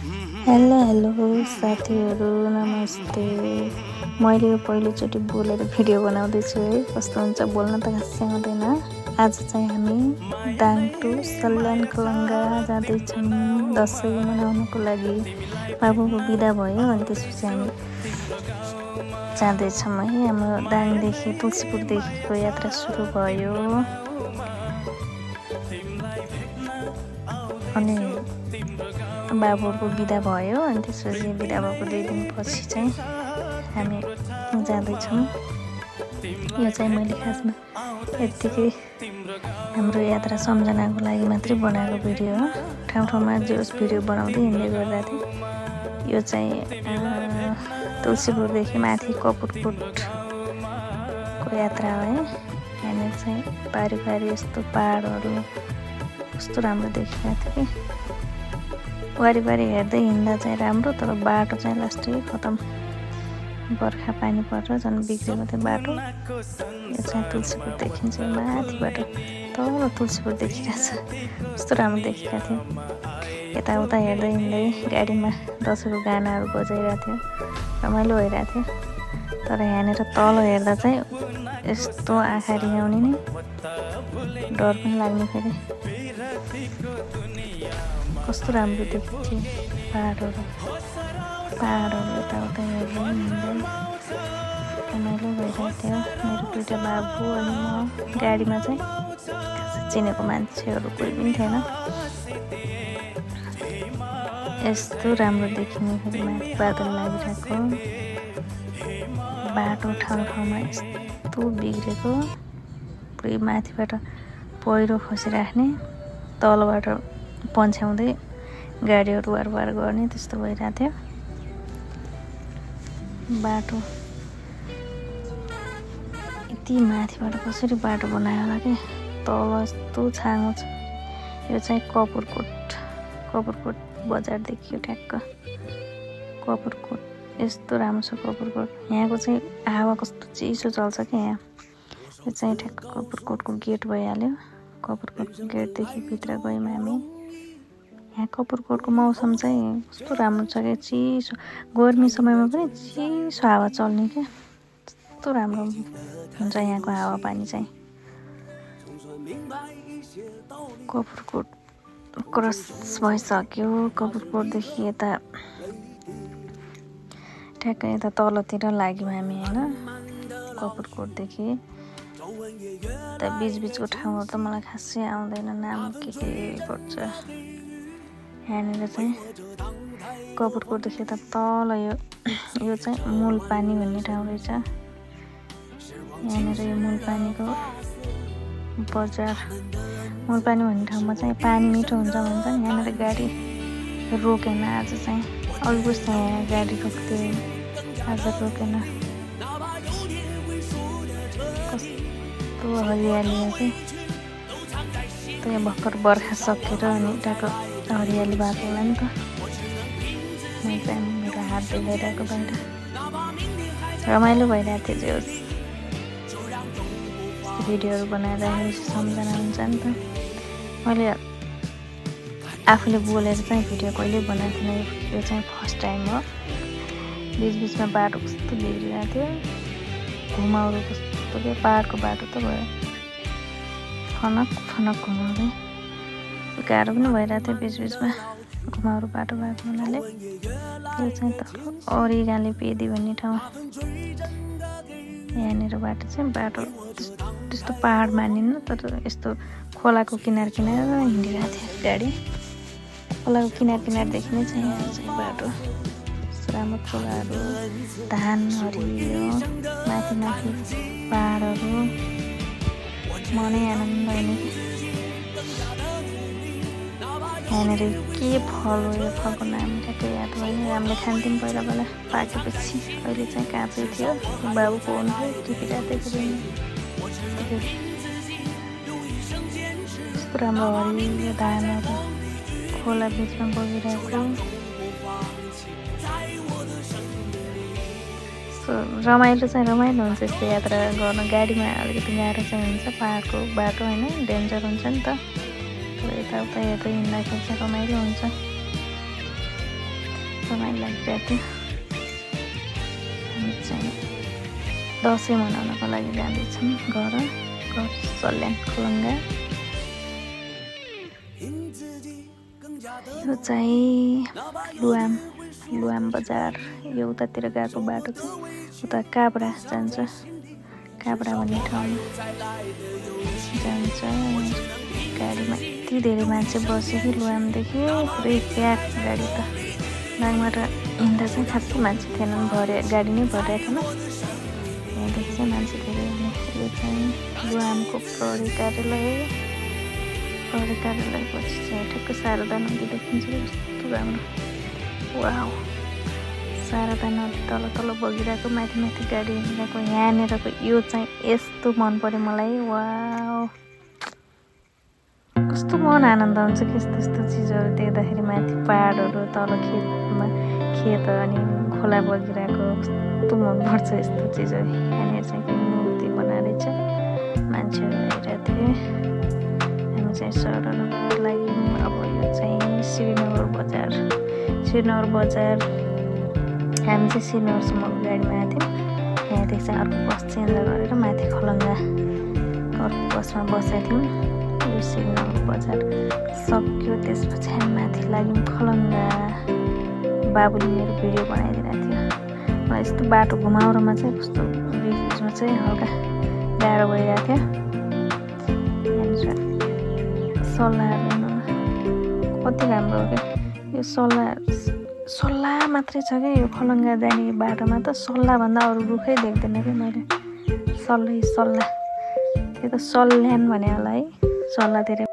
Hello साथीहरू, नमस्ते। मैले यो पहिलोचोटि बोलेर भिडियो बनाउँदैछु है। कस्तो हुन्छ बोल्न त खासै आउँदैन। आज चाहिँ हामी दाङ टु सल्यान खलङ्गा जाँदैछौँ दसैँ मनाउनको लागि। बाबुको बिदा भयो अनि त्यसपछि हामी जाँदैछौँ है। हाम्रो दाङदेखि तुलसीपुरदेखिको यात्रा सुरु भयो अनि बाबुको बिदा भयो अनि त्यसपछि बिदा भएको 2 दिनपछि चाहिँ हामी जाँदैछौँ। यो चाहिँ मैले खासमा यत्तिकै हाम्रो यात्रा सम्झनाको लागि मात्रै बनाएको भिडियो हो। ठाउँ ठाउँमा जोस भिडियो बनाउँदै हिँड्दै गर्दा थिएँ। यो चाहिँ तुलसीपुरदेखि माथि कपुरकोटको यात्रा हो है। यहाँनिर चाहिँ पारी यस्तो पाहाडहरू कस्तो राम्रो देखिरहेको थियो कि वारिपारि हेर्दै हिँड्दा चाहिँ राम्रो, तर बाटो चाहिँ लास्टै खतम। बर्खा पानी परेर झन् बिग्रेको थियो बाटो। यो चाहिँ तुलसीपुरदेखि चाहिँ माथिबाट तल तुलसीपुर देखिरहेछ, कस्तो राम्रो देखिरहेको थियो। यताउता हेर्दै हिँड्दै गाडीमा दसैँको गानाहरू बजाइरहेको थियो, रमाइलो भइरहेको थियो। तर यहाँनिर तल हेर्दा चाहिँ यस्तो आँखा रिहाउने नि, डर पनि लाग्ने फेरि। कस्तो राम्रो देख्थ्यो पाहाडहरू यताउता हेर्दै हिँड्दै रमाइलो भइरहेको थियो। मेरो 2टा बाबु अनि म गाडीमा चाहिँ चिनेको मान्छेहरू कोही पनि थिएन। यस्तो राम्रो देखिने फेरि माथि बादल लागिरहेको बाटो ठाउँमा यस्तो बिग्रेको, पुरै माथिबाट पहिरो खसिराख्ने, तलबाट पन्छ्याउँदै गाडीहरू वार गर्ने त्यस्तो भइरहेको थियो। बाटो यति माथिबाट कसरी बाटो बनायो होला कि तल यस्तो छाँगो छ। यो चाहिँ कपुरकोट बजार देखियो ठ्याक्क। कपुरकोट यस्तो राम्रो छ कपुरकोट। यहाँको चाहिँ हावा कस्तो चिसो चल्छ कि यहाँ। यो चाहिँ ठ्याक्क कपुरकोटको गेट भइहाल्यो। कपुरकोटको गेटदेखि भित्र गयौँ हामी। यहाँ कपुरकोटको मौसम चाहिँ कस्तो राम्रो छ क्या, चिसो। गर्मी समयमा पनि चिसो हावा चल्ने क्या, कस्तो राम्रो हुन्छ यहाँको हावापानी चाहिँ। कपुरकोट क्रस भइसक्यो। कपुरकोटदेखि यता ठ्याक्कै यता तलतिर लाग्यौँ हामी होइन। कपुरकोटदेखि यता बिचको ठाउँहरू त मलाई खासै आउँदैन, नाम के पर्छ। यहाँनिर चाहिँ कपुरकोटदेखि यता तल यो चाहिँ मूलपानी भन्ने ठाउँ रहेछ। यहाँनिर यो मूलपानीको बजार, मूलपानी भन्ने ठाउँमा चाहिँ पानी मिठो हुन्छ भन्छ। यहाँनिर गाडी रोकेन आज चाहिँ, अघि कस्तो यहाँ गाडी रोक्थ्यो, आज रोकेन। कस्तो हरियाली चाहिँ त्यो भर्खर बर्खा सकेर अनि टाको हरियाली भएको होला नि त। मैले चाहिँ मेरो हात देखाइरहेको बाहिर रमाइलो भइरहेको थियो। जो भिडियोहरू बनाएर सम्झना हुन्छ नि त। मैले आफूले बोलेर चाहिँ भिडियो कहिल्यै बनाएको थिएन, यो चाहिँ फर्स्ट टाइम हो। बिचमा बाटो कस्तो बिग्रिरहेको थियो, घुमाउरो कस्तो थियो। पाहाडको बाटो त भयो, फनक घुमाउँदै गाह्रो पनि भइरहेको थियो बिचमा घुमाउरो बाटो भएको हुनाले। यो चाहिँ त अरिगाले पेदी भन्ने ठाउँ। यहाँनिरबाट चाहिँ बाटो त्यस्तो पाहाड मानिन्न, तर यस्तो खोलाको किनार हिँडिरहेको थियो गाडी। खोलाको किनारदेखि नै चाहिँ यहाँ चाहिँ बाटो राम्रो, खोलाहरू, धान हरियो, माथि पाहाडहरू, मनै आनन्द हुने। यहाँनिर के फल हो, यो फलको नाम ठ्याक्कै याद भएन। हामीले खान्थ्यौँ पहिला पाकेपछि, अहिले चाहिँ काँचै थियो। बाबुको हुन्थ्यो टिपिरहेको थियो। कस्तो राम्रो हरियो धानहरू खोला बिचमा बगिरहेको। रमाइलो हुन्छ यस्तो यात्रा गर्न। गाडीमा अलिकति गाह्रो चाहिँ हुन्छ, पाहाडको बाटो होइन, डेन्जर हुन्छ नि त। यताउता हेर्दै हिँड्दाखेरि चाहिँ रमाइलो हुन्छ। रमाइलो लागिरहेको थियो। हामी चाहिँ दसैँ मनाउनको लागि जाँदैछौँ घर सल्यान खलङ्गा। यो चाहिँ लुआम बजार। यो उतातिर गएको बाटो चाहिँ उता काभ्रा जान्छ। काभ्रा भन्ने ठाउँमा जान्छ। गाडीमा यति धेरै मान्छे बस्यो कि लुआमदेखि पुरै प्याक गाडी त। दाङबाट हिँड्दा चाहिँ खासै मान्छे थिएनन्, गाडी नै भरिरहेको थिएन। यहाँदेखि चाहिँ मान्छे धेरै हुने। यो चाहिँ लुआमको प्रहरी कार्यालय। प्रहरी कार्यालयपछि चाहिँ ठ्याक्क शारदा नदी देखिन्छ। कस्तो राम्रो, वाउ! शारदा नदी तल तल बगिरहेको, माथि माथि गाडी हिँडिरहेको, यहाँनिरको यो चाहिँ यस्तो मन पर्यो मलाई। वाउ, कस्तो मन आनन्द हुन्छ कि यस्तो चिजहरू देख्दाखेरि। माथि पहाडहरू, तल खेत अनि खोला बगिरहेको, कस्तो मनपर्छ यस्तो चिजहरू। यहाँनिर चाहिँ मूर्ति बनाएर छ, मान्छेहरू हेरेको थिएँ। हामी चाहिँ सहरहरूको लागि अब यो चाहिँ श्रीनगर बजार। हामी चाहिँ श्रीनगरसम्मको गाडीमा आएको थियौँ। यहाँदेखि चाहिँ अर्को बस चेन्ज गरेर माथि खलङ्गाको अर्को बसमा बसेको थियौँ। यो श्रीनगर बजार सक्यो, त्यसपछि हामी माथि लाग्यौँ खलङ्गा। बाबुले मेरो भिडियो बनाइदिएको थियो। मलाई यस्तो बाटो घुमाउरोमा चाहिँ कस्तो बिचमा चाहिँ हल्का गाह्रो भइरहेको थियो। यहाँनिर सल्लाहहरू कति राम्रो हो क्या। यो सल्लाह मात्रै छ क्या यो खलङ्गा जाने बाटोमा त। सल्लाहभन्दा अरू रुखै देख्दैन क्या मैले। सल्लाह त्यो त सल्यान भने होला है। सल्लाहतिर